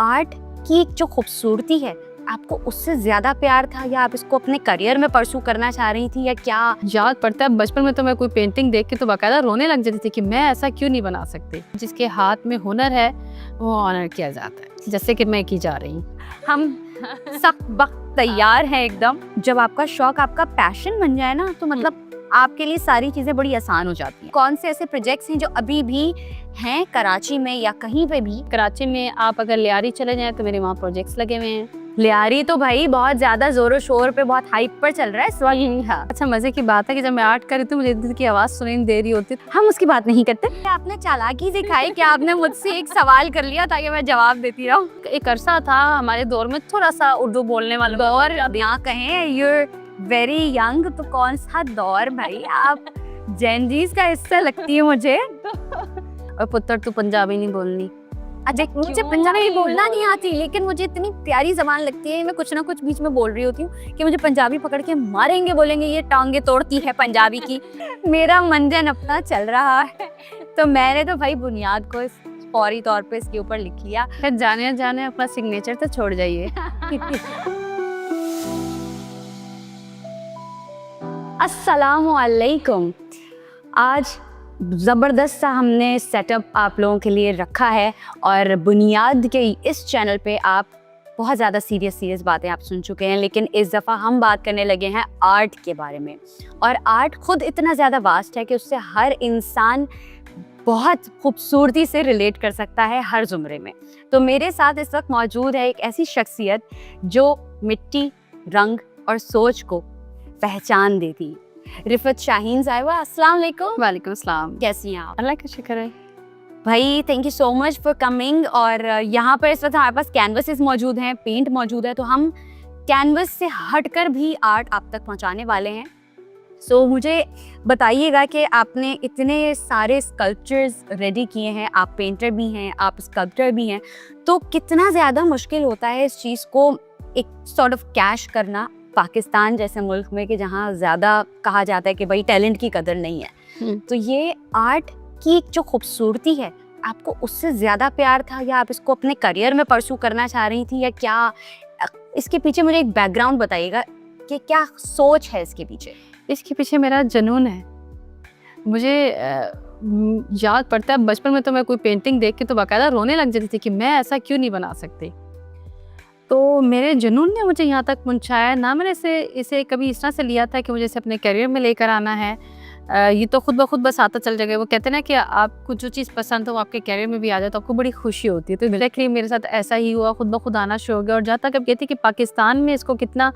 Art की जो खूबसूरती है, आपको उससे ज्यादा प्यार था या आप इसको अपने करियर में परसू करना चाह रही थी या क्या? याद पड़ता है बचपन में तो मैं कोई पेंटिंग देख के तो बाकायदा रोने लग जाती थी कि मैं ऐसा क्यों नहीं बना सकती। जिसके हाथ में हुनर है वो ऑनर किया जाता है, जैसे कि मैं की जा रही हूँ। हम सब वक्त तैयार हैं एकदम। जब आपका शौक आपका पैशन बन जाए ना, तो मतलब आपके लिए सारी चीजें बड़ी आसान हो जाती हैं। कौन से ऐसे प्रोजेक्ट्स हैं जो अभी भी हैं कराची में या कहीं पे भी? कराची में आप अगर लियारी चले जाएं तो मेरे वहाँ प्रोजेक्ट्स लगे हुए हैं। लियारी तो भाई बहुत ज्यादा जोरों शोर पे बहुत हाइप पर चल रहा है इस वक्त। हाँ। अच्छा मजे की बात है कि जब मैं आर्ट कर रही थी मुझे दिल की आवाज सुनाई नहीं दे रही होती। हम उसकी बात नहीं करते। आपने चालाकी दिखाई कि आपने मुझसे एक सवाल कर लिया ताकि मैं जवाब देती रहूं। एक अरसा था हमारे दौर में थोड़ा सा उर्दू बोलने वालों का, और अब यहाँ कहें यूर वेरी यंग, तो कौन सा दौर भाई, आप जेनजीज का हिस्सा लगती है मुझे। और पुत्र तू पंजाबी नहीं बोलनी। अच्छा, मुझे पंजाबी बोलना नहीं आती, लेकिन मुझे इतनी प्यारी जबान लगती है। मैं कुछ ना कुछ बीच में बोल रही होती हूँ कि मुझे पंजाबी पकड़ के मारेंगे, बोलेंगे ये टांगे तोड़ती है पंजाबी की। मेरा मंजन अपना चल रहा है, तो मैंने तो भाई बुनियाद को फौरी तौर पे इसके ऊपर लिख लिया। फिर जाने जाने अपना सिग्नेचर तो छोड़ जाइए। अस्सलामु अलैकुम। आज ज़बरदस्त सा हमने सेटअप आप लोगों के लिए रखा है और बुनियाद के इस चैनल पे आप बहुत ज़्यादा सीरियस बातें आप सुन चुके हैं, लेकिन इस दफ़ा हम बात करने लगे हैं आर्ट के बारे में। और आर्ट खुद इतना ज़्यादा वास्ट है कि उससे हर इंसान बहुत खूबसूरती से रिलेट कर सकता है हर ज़ुमरे में। तो मेरे साथ इस वक्त मौजूद है एक ऐसी शख्सियत जो मिट्टी, रंग और सोच को पहचान देती। रिफत शाहीन साहिबा, अस्सलाम वालेकुम। वालेकुम अस्सलाम। कैसी हैं आप? अल्लाह का शुक्र है भाई, thank you so much for coming. और यहाँ पर इस वक्त हमारे पास कैनवसेस मौजूद हैं, पेंट मौजूद है, तो हम कैनवस से हटकर भी आर्ट आप तक पहुँचाने वाले हैं। सो मुझे बताइएगा कि आपने इतने सारे स्कल्पचर्स रेडी किए हैं, आप पेंटर भी हैं, आप स्कल्पटर भी हैं, तो कितना ज़्यादा मुश्किल होता है इस चीज़ को एक सॉर्ट ऑफ कैश करना पाकिस्तान जैसे मुल्क में, कि जहाँ ज़्यादा कहा जाता है कि भाई टैलेंट की कदर नहीं है। तो ये आर्ट की जो खूबसूरती है, आपको उससे ज़्यादा प्यार था या आप इसको अपने करियर में परसू करना चाह रही थी या क्या? इसके पीछे मुझे एक बैकग्राउंड बताइएगा कि क्या सोच है इसके पीछे? इसके पीछे मेरा जुनून है। मुझे याद पड़ता है बचपन में तो मैं कोई पेंटिंग देख के तो बाकायदा रोने लग जाती थी कि मैं ऐसा क्यों नहीं बना सकती। तो मेरे जुनून ने मुझे यहाँ तक पहुँचाया। ना मैंने इसे कभी इस तरह से लिया था कि मुझे इसे अपने करियर में लेकर आना है। ये तो खुद ब खुद बस आता चल जाएगा। वो कहते हैं ना कि आपको जो चीज़ पसंद हो वो आपके करियर में भी आ जाए तो आपको बड़ी खुशी होती है। तो एग्जैक्टली मेरे साथ ऐसा ही हुआ, खुद ब खुद आना शुरू हो गया। और जहाँ तक अब कहती कि पाकिस्तान में इसको कितना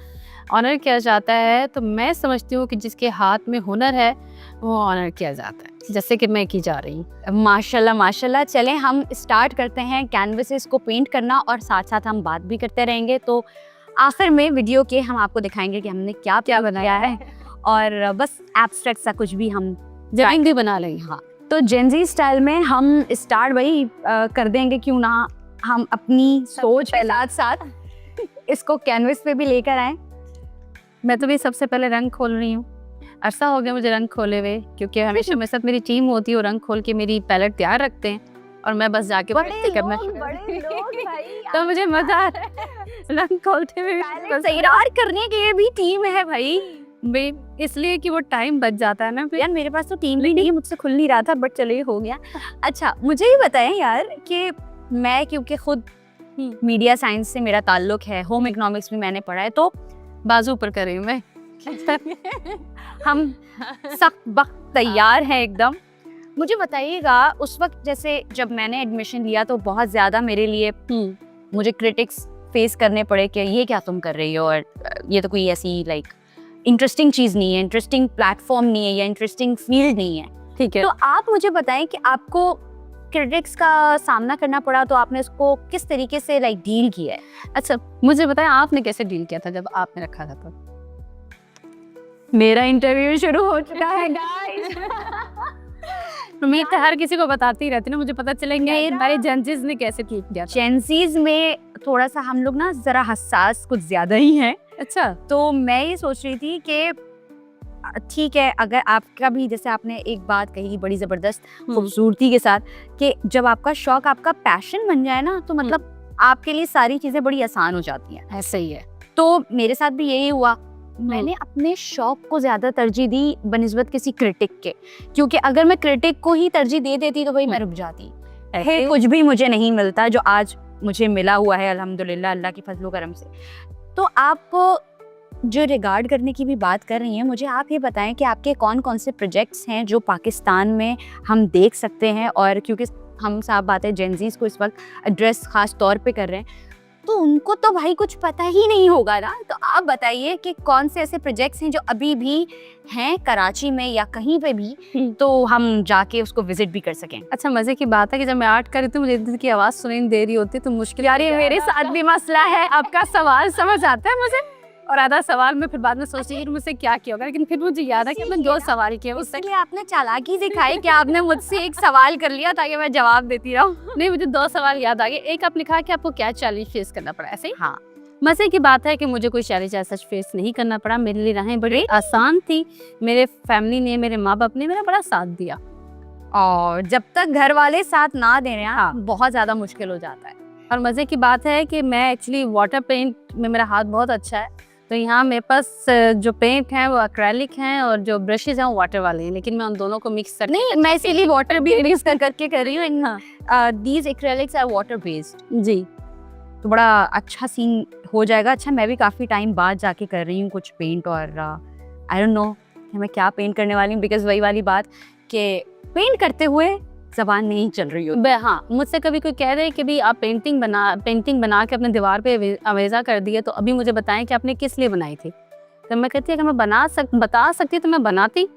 ऑनर किया जाता है, तो मैं समझती हूँ कि जिसके हाथ में हुनर है वो ऑनर किया जाता है, जैसे कि मैं की जा रही हूँ। माशाल्लाह माशाल्लाह। चलें हम स्टार्ट करते हैं कैनवसेस को पेंट करना और साथ साथ हम बात भी करते रहेंगे। तो आखिर में वीडियो के हम आपको दिखाएंगे कि हमने क्या क्या बनाया है, और बस एब्स्ट्रैक्ट सा कुछ भी हम ड्राइंग भी बना लेंगे। हाँ, तो जेनजी स्टाइल में हम स्टार्ट वही कर देंगे, क्यों ना हम अपनी सोच के साथ साथ इसको कैनवस पे भी लेकर आए। मैं तो भी सबसे पहले रंग खोल रही हूँ। अरसा हो गया मुझे रंग खोले हुए, क्योंकि हमेशा मेरे साथ मेरी टीम होती है और रंग खोल के मेरी पैलेट तैयार रखते हैं और मैं बस जाके करना तो मुझे मजा आ रहा है रंग खोलते हुए। तैयार करने के लिए भी टीम है भाई, इसलिए कि वो टाइम बच जाता है ना। यार मेरे पास तो टीम भी नहीं है, मुझसे खुल नहीं रहा था, बट चलिए हो गया। अच्छा मुझे ये बताएं यार कि मैं, क्योंकि खुद मीडिया साइंस से मेरा ताल्लुक है, होम इकोनॉमिक्स भी मैंने पढ़ा है, तो बाजू ऊपर कर रही हूँ मैं। हम सब वक्त तैयार हैं एकदम। मुझे बताइएगा उस वक्त जैसे जब मैंने एडमिशन लिया तो बहुत ज़्यादा मेरे लिए मुझे क्रिटिक्स फेस करने पड़े कि ये क्या तुम कर रही हो, और ये तो कोई ऐसी लाइक इंटरेस्टिंग चीज़ नहीं है, इंटरेस्टिंग प्लेटफॉर्म नहीं है या इंटरेस्टिंग फील्ड नहीं है। ठीक है, तो आप मुझे बताएं कि आपको क्रिटिक्स का सामना करना पड़ा, तो आपने उसको किस तरीके से लाइक डील किया है? अच्छा मुझे बताएं आपने कैसे डील किया था जब आपने रखा था? तो मेरा इंटरव्यू शुरू हो चुका है गाइस। मैं तो हर किसी को बताती रहती ना, मुझे पता चलेंगे ये हमारे जेंजीज ने कैसे ठीक किया। जेंजीज में थोड़ा सा हम लोग ना जरा हसास कुछ ज्यादा ही हैं। अच्छा, तो मैं ये सोच रही थी कि ठीक है, अगर आपका भी, जैसे आपने एक बात कही बड़ी ज़बरदस्त खूबसूरती के साथ, कि जब आपका शौक आपका पैशन बन जाए ना, तो मतलब आपके लिए सारी चीजें बड़ी आसान हो जाती हैं। ऐसा ही है। तो मेरे साथ भी यही हुआ, मैंने अपने शौक को ज्यादा तरजीह दी बनिस्बत किसी क्रिटिक के, क्योंकि अगर मैं क्रिटिक को ही तरजीह दे देती तो भाई मैं रुक जाती। है कुछ भी मुझे नहीं मिलता जो आज मुझे मिला हुआ है अल्हम्दुलिल्लाह अल्लाह की फजलो करम से। तो आप जो रिगार्ड करने की भी बात कर रही हैं, मुझे आप ये बताएं कि आपके कौन कौन से प्रोजेक्ट्स हैं जो पाकिस्तान में हम देख सकते हैं, और क्योंकि हम साफ बात है जेनजीज को इस वक्त एड्रेस खास तौर पे कर रहे हैं, तो उनको तो भाई कुछ पता ही नहीं होगा ना। तो आप बताइए कि कौन से ऐसे प्रोजेक्ट्स हैं जो अभी भी हैं कराची में या कहीं पे भी, तो हम जाके उसको विजिट भी कर सकें। अच्छा, मजे की बात है कि जब मैं आर्ट कर रही थी मुझे इधर की आवाज़ सुनाई नहीं दे रही होती तो मुश्किल। यार ये मेरे साथ भी मसला है। आपका सवाल समझ आता है मुझे, और आधा सवाल में फिर बाद में सोचती हूँ मुझसे क्या किया होगा, लेकिन फिर मुझे याद है कि मैंने 2 सवाल किए उससे। इसलिए आपने चालाकी दिखाई कि आपने मुझसे एक सवाल कर लिया ताकि मैं जवाब देती रहूं। नहीं, मुझे 2 सवाल याद आ गए। एक आप लिखा कि आपको क्या चैलेंज फेस करना पड़ा, ऐसे ही? हाँ, मजे की बात है कि मुझे कोई चैलेंज ऐसा फेस नहीं करना पड़ा। मेरे लिए राहें बड़ी आसान थी। मेरे फैमिली ने, मेरे माँ बाप ने मेरा बड़ा साथ दिया, और जब तक घर वाले साथ ना दे रहे हैं बहुत ज़्यादा मुश्किल हो जाता है। और मज़े की बात है कि मैं एक्चुअली वाटर पेंट में मेरा हाथ बहुत अच्छा है, तो यहाँ मेरे पास जो पेंट हैं वो एक्रेलिक हैं और जो ब्रशेज हैं वो वाटर वाले हैं, लेकिन मैं उन दोनों को मिक्स कर नहीं, मैं इसीलिए वाटर भी मिक्स करके कर रही हूँ। These acrylics are water based जी। तो बड़ा अच्छा सीन हो जाएगा। अच्छा, मैं भी काफ़ी टाइम बाद जाके कर रही हूँ कुछ पेंट, और आई डोंट नो कि मैं क्या पेंट करने वाली हूँ, बिकॉज वही वाली बात कि पेंट करते हुए ज़बान नहीं चल रही हो। हाँ, मुझसे कभी कोई कह रहे कि भी आप पेंटिंग बना के अपने दीवार पे अवेजा कर दिए, तो अभी मुझे बताएं कि आपने किस लिए बनाई थी। तो मैं कहती अगर मैं बता सकती तो मैं बनाती।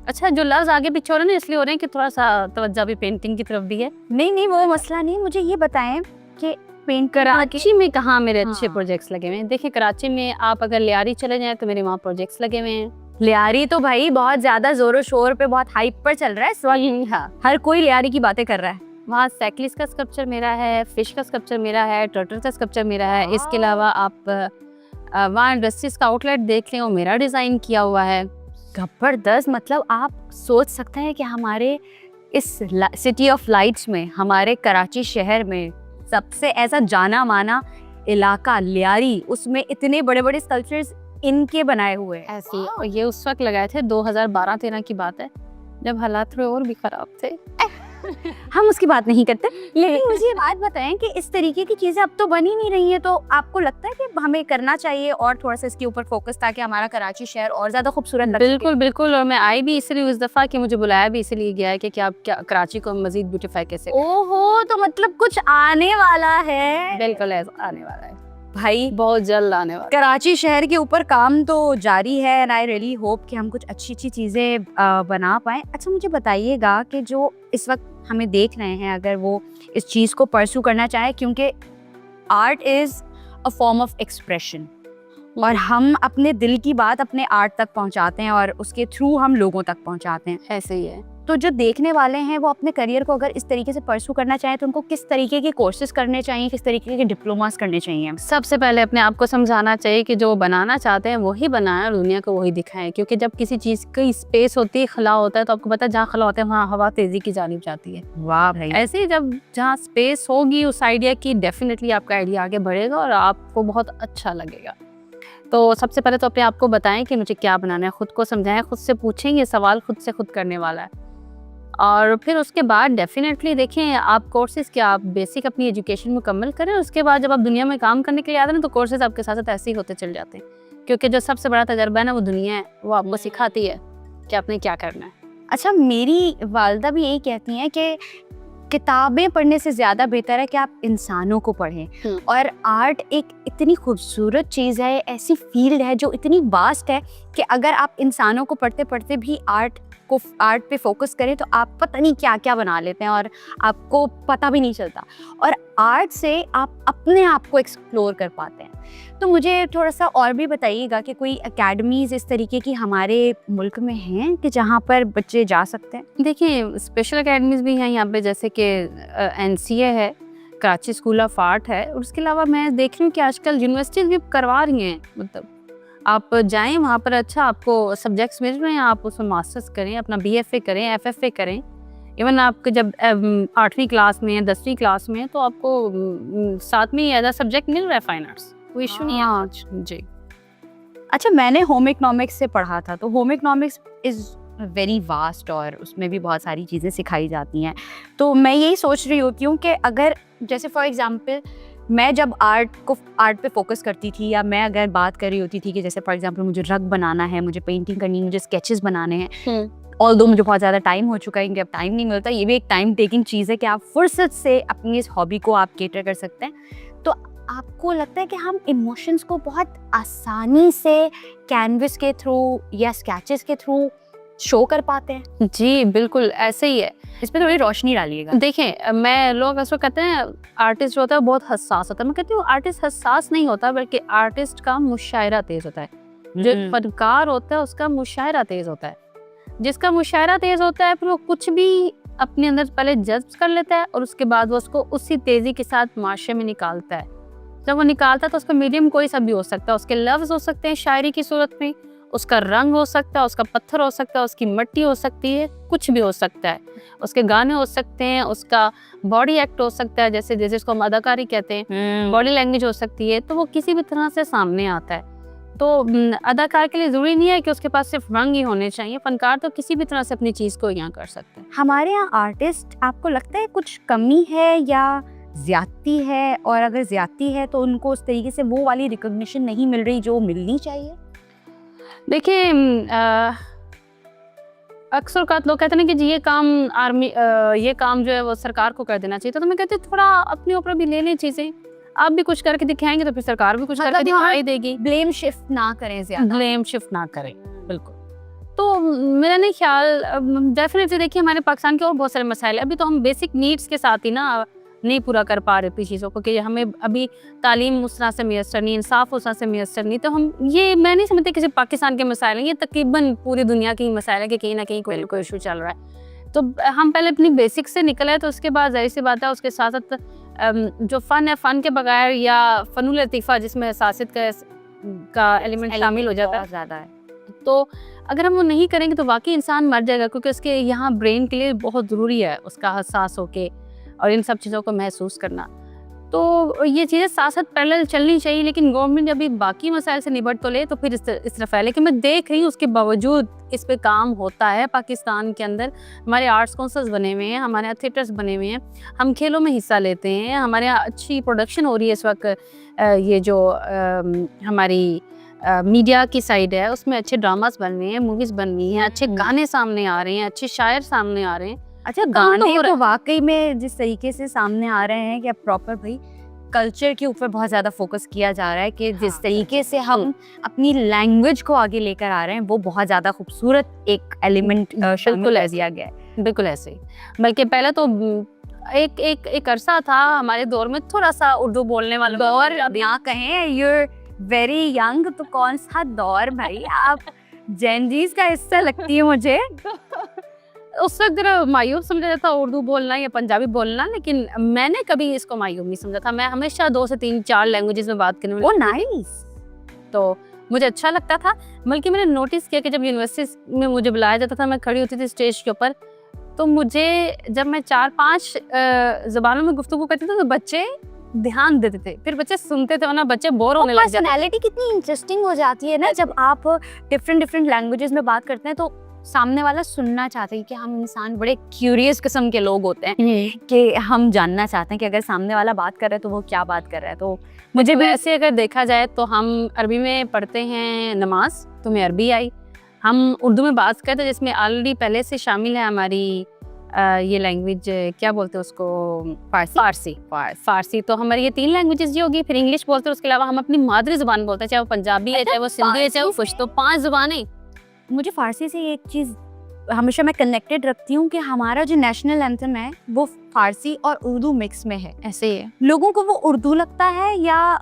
अच्छा, जो लफ्ज़ आगे पीछे हो रहे हैं ना इसलिए हो रहे हैं कि थोड़ा सा तवज्जो भी पेंटिंग की तरफ भी है। नहीं, वो मसला नहीं। मुझे ये बताएं कि पेंट कराची में कहाँ मेरे अच्छे हाँ। प्रोजेक्ट्स लगे हुए हैं। देखिए, कराची में आप अगर लियारी चले जाएं तो मेरे वहाँ प्रोजेक्ट्स लगे हुए हैं। लियारी तो भाई बहुत ज्यादा जोरों शोर पे बहुत हाइप पर चल रहा है इस वक्त। हाँ, हर कोई लियारी की बातें कर रहा है। वहाँ साइकिलिस्ट का स्कल्पचर मेरा है, फिश का स्कल्पचर मेरा है, टर्टल का स्कल्पचर मेरा है। इसके अलावा आप वहाँ इंडस्ट्रीज का आउटलेट देख लें, वो मेरा डिज़ाइन किया हुआ है। जबरदस्त। मतलब आप सोच सकते हैं कि हमारे इस सिटी ऑफ लाइट्स में, हमारे कराची शहर में सबसे ऐसा जाना माना इलाका लियारी, उसमें इतने बड़े बड़े स्कल्पचर्स इनके बनाए हुए हैं। ऐसे ही, और ये उस वक्त लगाए थे 2012-13 की बात है, जब हालात थोड़े और भी खराब थे। हम उसकी बात नहीं करते, लेकिन मुझे ये बात बताएं कि इस तरीके की चीजें अब तो बन ही नहीं रही हैं, तो आपको लगता है कि हमें करना चाहिए और थोड़ा सा इसके ऊपर फोकस, ताकि हमारा कराची शहर और ज्यादा खूबसूरत लग सके? बिल्कुल बिल्कुल, और मैं आई भी इसलिए उस दफ़ा कि मुझे बुलाया भी इसलिए गया है कि आप क्या कराची को मजीद ब्यूटीफाई कैसे। ओहो, तो मतलब कुछ आने वाला है। बिल्कुल ऐसा आने वाला है भाई, बहुत जल्द आने वाला है। कराची शहर के ऊपर काम तो जारी है, एंड आई रियली होप कि हम कुछ अच्छी अच्छी चीज़ें बना पाएँ। अच्छा, मुझे बताइएगा कि जो इस वक्त हमें देख रहे हैं, अगर वो इस चीज़ को परस्यू करना चाहे, क्योंकि art is a form of expression, और हम अपने दिल की बात अपने आर्ट तक पहुंचाते हैं और उसके थ्रू हम लोगों तक पहुंचाते हैं। ऐसे ही है। तो जो देखने वाले हैं वो अपने करियर को अगर इस तरीके से परस्यू करना चाहें तो उनको किस तरीके के कोर्सेज करने चाहिए, किस तरीके के डिप्लोमास करने चाहिए? सबसे पहले अपने आप को समझाना चाहिए कि जो बनाना चाहते हैं वही बनाएं और दुनिया को वही दिखाएं, क्योंकि जब किसी चीज़ की स्पेस होती है, खला होता है, तो आपको पता है जहाँ खला होता है वहाँ हवा तेज़ी की जानिब जाती है। वाह भाई। ऐसे ही जब जहाँ स्पेस होगी उस आइडिया की, डेफिनेटली आपका आइडिया आगे बढ़ेगा और आपको बहुत अच्छा लगेगा। तो सबसे पहले तो अपने आप को बताएं कि मुझे क्या बनाना है, खुद को समझाएं, खुद से पूछें, ये सवाल खुद से खुद करने वाला है। और फिर उसके बाद डेफिनेटली देखें आप कोर्सेज क्या, आप बेसिक अपनी एजुकेशन मुकम्मल करें, उसके बाद जब आप दुनिया में काम करने के लिए आते हैं ना, तो कोर्सेज आपके साथ साथ ऐसे ही होते चल जाते हैं, क्योंकि जो सबसे बड़ा तजर्बा है ना वो दुनिया है, वो आपको सिखाती है कि आपने क्या करना है। अच्छा, मेरी वालदा भी यही कहती हैं कि किताबें पढ़ने से ज़्यादा बेहतर है कि आप इंसानों को पढ़ें, और आर्ट एक इतनी खूबसूरत चीज़ है, ऐसी फील्ड है जो इतनी वास्ट है कि अगर आप इंसानों को पढ़ते पढ़ते भी आर्ट पे फोकस करें तो आप पता नहीं क्या क्या बना लेते हैं और आपको पता भी नहीं चलता, और आर्ट से आप अपने आप को एक्सप्लोर कर पाते हैं। तो मुझे थोड़ा सा और भी बताइएगा कि कोई एकेडमीज़ इस तरीके की हमारे मुल्क में हैं कि जहाँ पर बच्चे जा सकते हैं? देखिए, स्पेशल एकेडमीज़ भी हैं यहाँ पे, जैसे कि NCA है, कराची स्कूल ऑफ आर्ट है, और उसके अलावा मैं देख रही हूँ कि आजकल यूनिवर्सिटीज़ भी करवा रही हैं। मतलब आप जाएं वहाँ पर, अच्छा आपको सब्जेक्ट्स मिल रहे हैं, आप उसमें मास्टर्स करें, अपना BFA करें, FFA करें, इवन आपके जब 8वीं क्लास में या 10वीं क्लास में तो आपको साथ में एज अ सब्जेक्ट मिल रहा है फाइन आर्ट्स, कोई इशू नहीं है आज जी। अच्छा, मैंने होम इकोनॉमिक्स से पढ़ा था, तो home economics is very vast और उसमें भी बहुत सारी चीज़ें सिखाई जाती हैं। तो मैं यही सोच रही होती हूँ कि अगर जैसे फॉर एग्जांपल मैं जब आर्ट पे फोकस करती थी, या मैं अगर बात कर रही होती थी कि जैसे फॉर एग्जांपल मुझे रग बनाना है, मुझे पेंटिंग करनी है, मुझे स्केचेस बनाने हैं, ऑल्दो मुझे बहुत ज़्यादा टाइम हो चुका है कि अब टाइम नहीं मिलता, ये भी एक टाइम टेकिंग चीज़ है कि आप फुर्सत से अपनी इस हॉबी को आप केटर कर सकते हैं। तो आपको लगता है कि हम इमोशंस को बहुत आसानी से कैनवस के थ्रू या स्केचेस के थ्रू शो कर पाते हैं? जी बिल्कुल ऐसे ही है। इस पे थोड़ी रोशनी डालिएगा। देखें, मैं लोग अक्सर कहते हैं आर्टिस्ट जो होता है बहुत हसास होता है, मैं कहती हूँ आर्टिस्ट हसास नहीं होता, बल्कि आर्टिस्ट का मुशायरा तेज होता है। जो फनकार होता है उसका मुशायरा तेज होता है। जिसका मुशायरा तेज होता है फिर वो कुछ भी अपने अंदर पहले जज्ब कर लेता है और उसके बाद वो उसको उसी तेजी के साथ माशरे में निकालता है। जब वो निकालता है तो उसका मीडियम कोई सा भी हो सकता है, उसके लफ्ज़ हो सकते हैं शायरी की सूरत में, उसका रंग हो सकता है, उसका पत्थर हो सकता है, उसकी मिट्टी हो सकती है, कुछ भी हो सकता है, उसके गाने हो सकते हैं, उसका बॉडी एक्ट हो सकता है, जैसे जिसको हम अदाकारी कहते हैं, बॉडी लैंग्वेज हो सकती है, तो वो किसी भी तरह से सामने आता है। तो अदाकार के लिए ज़रूरी नहीं है कि उसके पास सिर्फ रंग ही होने चाहिए, फनकार तो किसी भी तरह से अपनी चीज़ को यहाँ कर सकते हैं। हमारे यहाँ आर्टिस्ट, आपको लगता है कुछ कमी है या ज़्यादती है, और अगर ज़्यादती है तो उनको उस तरीके से वो वाली रिकॉग्निशन नहीं मिल रही जो मिलनी चाहिए? देखिए, अक्सर का लोग कहते हैं ना कि जी ये काम जो है वो सरकार को कर देना चाहिए, तो मैं कहती हूँ थोड़ा अपने ऊपर भी ले लें चीज़ें। आप भी कुछ करके दिखाएंगे तो फिर सरकार भी कुछ करके दिखाई देगी। ब्लेम शिफ्ट ना करें, ज़्यादा ब्लेम शिफ्ट ना करें, बिल्कुल। तो मेरा नहीं ख्याल, डेफिनेटली देखिए हमारे पाकिस्तान के और बहुत सारे मसाइल है। अभी तो हम बेसिक नीड्स के साथ ही ना नहीं पूरा कर पा रहे अपनी चीज़ों को, कि हमें अभी तालीम उस तरह से मैसर नहीं, इंसाफ उस तरह से मैसर नहीं। तो हम ये मैं नहीं समझती किसी पाकिस्तान के मसाइल हैं, ये तकरीबन पूरी दुनिया की मसाइल है कि कहीं ना कहीं कोई कोई इशू चल रहा है। तो हम पहले अपनी बेसिक से निकले, तो उसके बाद जाहिर सी बात है उसके साथ साथ जो फ़न है, फ़न के बगैर या फ़नुल लतीफ़ा जिसमें हसासियत का एलिमेंट शामिल हो जाता है ज़्यादा है, तो अगर हम वो नहीं करेंगे तो वाकई इंसान मर जाएगा, क्योंकि उसके यहाँ ब्रेन के लिए बहुत ज़रूरी है उसका हसास होके और इन सब चीज़ों को महसूस करना। तो ये चीज़ें साथ साथ पैरेलल चलनी चाहिए, लेकिन गवर्नमेंट जब भी बाकी मसाइल से निपट तो ले तो फिर इस तरफ है। लेकिन मैं देख रही हूँ उसके बावजूद इस पे काम होता है पाकिस्तान के अंदर। हमारे आर्ट्स काउंसिल्स बने हुए हैं, हमारे यहाँ थिएटर्स बने हुए हैं, हम खेलों में हिस्सा लेते हैं, हमारे यहाँ अच्छी प्रोडक्शन हो रही है इस वक्त। ये जो हमारी मीडिया की साइड है उसमें अच्छे ड्रामास बन रहे हैं, मूवीज़ बन रही हैं, अच्छे गाने सामने आ रहे हैं, अच्छे शायर सामने आ रहे हैं। अच्छा, गाने तो वाकई में जिस तरीके से सामने आ रहे हैं कि अब प्रॉपर भाई कल्चर के ऊपर बहुत ज़्यादा फोकस किया जा रहा है, कि जिस तरीके से हम अपनी लैंग्वेज को आगे लेकर आ रहे हैं वो बहुत ज़्यादा खूबसूरत एक एलिमेंट शामिल कर दिया गया है। बिल्कुल ऐसे ही, बल्कि पहले तो एक अरसा था हमारे दौर में थोड़ा सा उर्दू बोलने वाला दौर, यहाँ कहें यूर वेरी यंग, तो कौन सा दौर भाई, आप जेनजीज का हिस्सा लगती है मुझे। उस वक्त जरा मायूब समझा जाता उर्दू बोलना या पंजाबी बोलना, लेकिन मैंने कभी इसको मायूब नहीं समझा था। मैं हमेशा 2 से 3 4 लैंग्वेजेस में बात करने में नाइस, तो मुझे अच्छा लगता था। बल्कि मैंने नोटिस किया कि जब यूनिवर्सिटी में मुझे बुलाया जाता था, मैं खड़ी होती थी स्टेज के ऊपर, तो मुझे जब मैं 4-5 ज़बानों में गुफ्तगू करती थी तो बच्चे ध्यान देते थे, फिर बच्चे सुनते थे, वरना बच्चे बोर होने लग जाते। पर्सनैलिटी कितनी इंटरेस्टिंग हो जाती है ना जब आप डिफरेंट लैंग्वेजेस में बात करते हैं, तो सामने वाला सुनना चाहते हैं कि हम इंसान बड़े क्यूरियस किस्म के लोग होते हैं कि हम जानना चाहते हैं कि अगर सामने वाला बात कर रहा है तो वो क्या बात कर रहा है। तो मुझे भी ऐसे अगर देखा जाए तो हम अरबी में पढ़ते हैं नमाज, तुम्हें अरबी आई, हम उर्दू में बात करते हैं जिसमें ऑलरेडी पहले से शामिल है हमारी ये लैंग्वेज, क्या बोलते हैं उसको, फारसी। तो हमारी ये 3 लैंग्वेजेस ये होगी, फिर इंग्लिश बोलते हैं, उसके अलावा हम अपनी मादरी ज़ुबान बोलते हैं, चाहे वो पंजाबी है, चाहे वो सिंधी है, चाहे वो पश्तो, 5 ज़ुबानें। मुझे फ़ारसी से एक चीज़ हमेशा मैं कनेक्टेड रखती हूँ कि हमारा जो नेशनल एंथम है वो फ़ारसी और उर्दू मिक्स में है। ऐसे ही है, लोगों को वो उर्दू लगता है या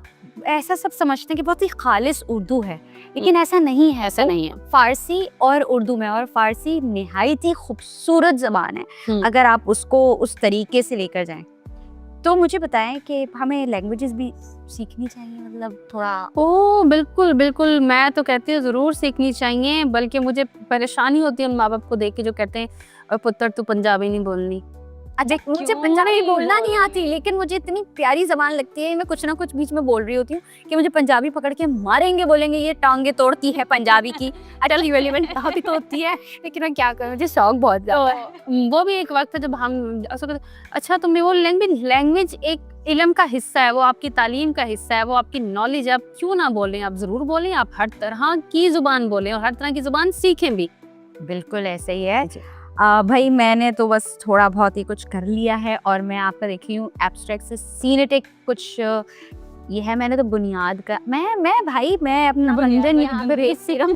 ऐसा सब समझते हैं कि बहुत ही खालिस उर्दू है, लेकिन ऐसा नहीं है। ऐसा नहीं है, फ़ारसी और उर्दू में, और फ़ारसी निहायत ही खूबसूरत ज़बान है अगर आप उसको उस तरीके से लेकर जाएं। तो मुझे बताएं कि हमें लैंग्वेजेस भी सीखनी चाहिए, मतलब थोड़ा। बिल्कुल बिल्कुल, मैं तो कहती हूँ ज़रूर सीखनी चाहिए। बल्कि मुझे परेशानी होती है उन माँ बाप को देख के जो कहते हैं और पुत्र तू पंजाबी नहीं बोलनी। अच्छा, मुझे क्यों पंजाबी नहीं बोलना नहीं बोलती? आती, लेकिन मुझे इतनी प्यारी जबान लगती है, मैं कुछ ना कुछ बीच में बोल रही होती हूँ कि मुझे पंजाबी पकड़ के मारेंगे, बोलेंगे ये टांगे तोड़ती है पंजाबी की। अटल रियलीमेंट काफी तो होती है, लेकिन मैं क्या करूँ, मुझे शौक बहुत ज्यादा है। तो वो भी एक वक्त है जब हम ऐसा कहते, अच्छा तुम्हें वो लैंग्वेज एक इल्म का हिस्सा है, वो आपकी तालीम का हिस्सा है, वो आपकी नॉलेज है, आप क्यों ना बोलें, आप ज़रूर बोलें, आप हर तरह की ज़ुबान बोलें और हर तरह की ज़ुबान सीखें भी। बिल्कुल ऐसे ही है। भाई मैंने तो बस थोड़ा बहुत ही कुछ कर लिया है, और मैं आपका देख रही हूँ एब्स्ट्रैक्ट से सीनेटिक कुछ ये है, मैंने तो बुनियाद का मैं अपना मंजन यहाँ पे रेस सीरम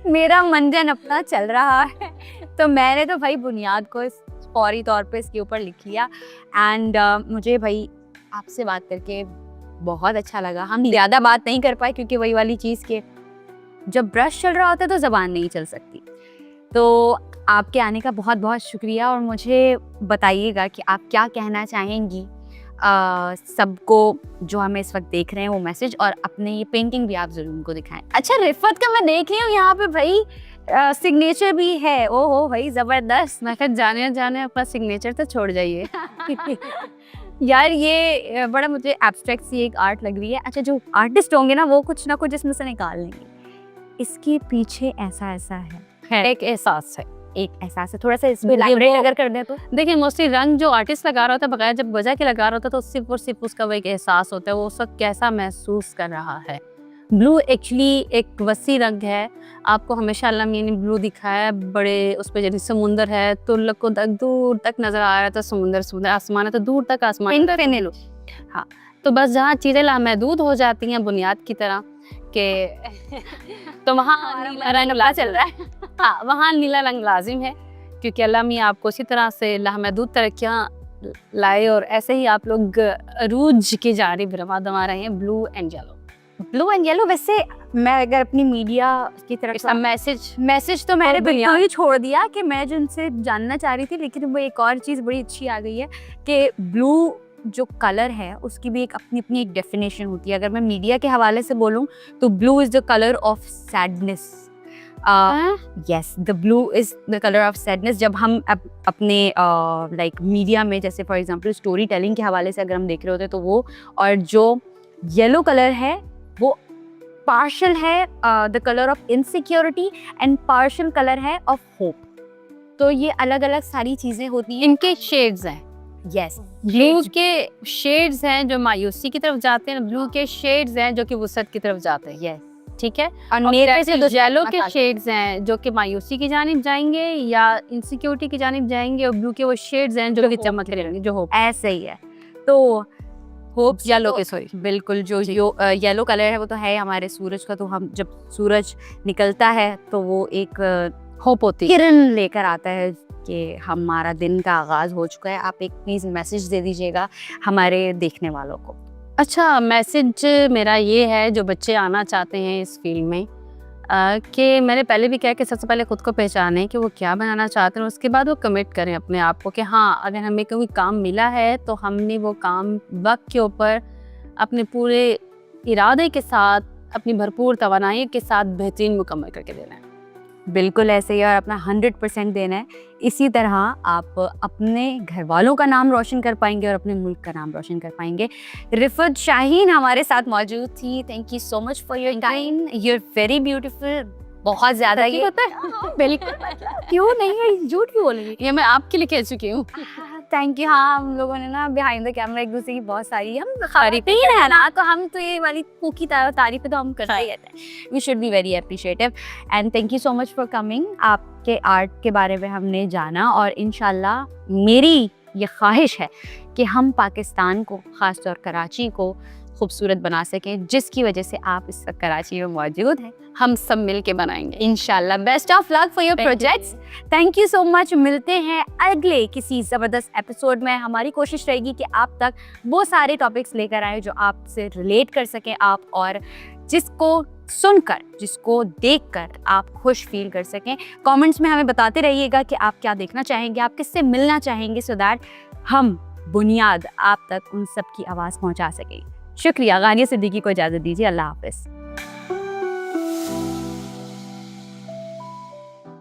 मेरा मंजन अपना चल रहा है, तो मैंने तो भाई बुनियाद को फौरी तौर पे इसके ऊपर लिख लिया। एंड मुझे भाई आपसे बात करके बहुत अच्छा लगा। हम ज़्यादा बात नहीं कर पाए क्योंकि वही वाली चीज़ के जब ब्रश चल रहा होता है तो ज़बान नहीं चल सकती। तो आपके आने का बहुत बहुत शुक्रिया, और मुझे बताइएगा कि आप क्या कहना चाहेंगी सबको जो हमें इस वक्त देख रहे हैं वो मैसेज, और अपने ये पेंटिंग भी आप ज़रूर उनको दिखाएं। अच्छा, रिफत का मैं देख रही हूँ यहाँ पे भाई सिग्नेचर भी है। ओहो भाई ज़बरदस्त। मैं कहा जाने अपना सिग्नेचर तो छोड़ जाइए। यार ये बड़ा मुझे एब्स्ट्रैक्ट सी एक आर्ट लग रही है। अच्छा, जो आर्टिस्ट होंगे ना वो कुछ ना कुछ इसमें से निकाल लेंगे, इसके पीछे ऐसा है। एक एहसास है, एक एहसास है। थोड़ा सा इस पे इलैबोरेट अगर कर दे तो। देखिए मोस्टली रंग जो आर्टिस्ट लगा रहा होता है बगैर जब वजह के लगा रहा होता है तो सिर्फ और सिर्फ उसका वो एक एहसास होता है, वो उस वक्त कैसा महसूस कर रहा है। ब्लू एक्चुअली एक वसी रंग है, आपको हमेशा अल्लाह मियां ने ब्लू दिखाया है, बड़े उस पर जैसे समुंदर है तो को दूर तक नजर आ रहा है, तो समुंदर आसमान है तो दूर तक आसमान। हाँ, तो बस जहाँ चीज़ें लामहदूद हो जाती हैं बुनियाद की तरह के तो वहाँ नीला रंग चल रहा है। हाँ, वहाँ नीला रंग लाजिम है, क्योंकि अल्लाह मियां आपको इसी तरह से लामहदूद तरक्कियाँ लाए, और ऐसे ही आप लोग अरूज की जानिब रवा दवा रहे हैं। Blue and yellow. वैसे मैं अगर अपनी मीडिया की तरफ मैसेज तो मैंने बिल्कुल ही छोड़ दिया कि मैं जो उनसे जानना चाह रही थी, लेकिन वो एक और चीज़ बड़ी अच्छी आ गई है कि ब्लू जो कलर है उसकी भी एक अपनी एक डेफिनेशन होती है। अगर मैं मीडिया के हवाले से बोलूँ तो blue is the colour of sadness. Yes, the blue is the colour of sadness. जब हम अपने लाइक मीडिया में, जैसे फॉर एग्जांपल स्टोरी टेलिंग के हवाले से अगर हम देख रहे होते तो वो, और जो येलो कलर है वो पार्शल है the colour of insecurity, and partial colour है ऑफ होप। तो ये अलग अलग सारी चीज़ें होती हैं, इनके शेड्स हैं। यस, ब्लू के शेड्स हैं जो मायूसी की तरफ जाते हैं, ब्लू के शेड्स हैं जो कि वसत की तरफ जाते हैं। यस, ठीक है। और मेरे से जो येलो के शेड्स हैं जो कि मायूसी की जानिब जाएंगे या इनसिक्योरिटी की जानिब जाएंगे, और ब्लू के वो शेड्स हैं जो कि चमक रहेंगे, जो होप। ऐसे ही है। तो होप येलो के सॉरी बिल्कुल जो येलो कलर है वो तो है हमारे सूरज का। तो हम जब सूरज निकलता है तो वो एक होप होती है, किरण लेकर आता है कि हमारा दिन का आगाज हो चुका है। आप एक प्लीज मैसेज दे दीजिएगा हमारे देखने वालों को। अच्छा, मैसेज मेरा ये है जो बच्चे आना चाहते हैं इस फील्ड में, कि मैंने पहले भी कहा कि सबसे पहले खुद को पहचानें कि वो क्या बनाना चाहते हैं, उसके बाद वो कमिट करें अपने आप को कि हाँ, अगर हमें कोई काम मिला है तो हमने वो काम वक्त के ऊपर अपने पूरे इरादे के साथ, अपनी भरपूर तवानाई के साथ बेहतरीन मुकम्मल करके देना है। बिल्कुल ऐसे ही, और अपना 100% देना है। इसी तरह आप अपने घर वालों का नाम रोशन कर पाएंगे और अपने मुल्क का नाम रोशन कर पाएंगे। रिफत शाहीन हमारे साथ मौजूद थी। Thank you so much for your time. You are very beautiful. बहुत ज़्यादा ये होता है। बिल्कुल, क्यों नहीं है, झूठ क्यों बोलेंगे। ये मैं आपके लिए कह चुकी हूँ। Thank you. हाँ, हम लोगों ने ना बिहाइंड द कैमरा एक दूसरे की बहुत सारी हम तारीफें है ना, तो हम तो ये वाली फूकी तारीफें तो हम करते ही रहते हैं। We should be very appreciative, and thank you so much for coming. आपके आर्ट के बारे में हमने जाना, और इंशाल्लाह मेरी ये ख्वाहिश है कि हम पाकिस्तान को, ख़ासतौर कराची को खूबसूरत बना सकें, जिसकी वजह से आप इस वक्त कराची में मौजूद हैं। हम सब मिल के बनाएंगे इंशाल्लाह। Best of luck for your projects. Thank you so much. मिलते हैं अगले किसी ज़बरदस्त एपिसोड में। हमारी कोशिश रहेगी कि आप तक वो सारे टॉपिक्स लेकर आएँ जो आपसे रिलेट कर सकें आप, और जिसको सुनकर, जिसको देखकर आप खुश फील कर सकें। कमेंट्स में हमें बताते रहिएगा कि आप क्या देखना चाहेंगे, आप किससे मिलना चाहेंगे, सो दैट हम बुनियाद आप तक उन सब की आवाज़ पहुँचा सकें। शुक्रिया। गानिया सिद्दीकी को इजाज़त दीजिए। अल्लाह हाफ़िज़।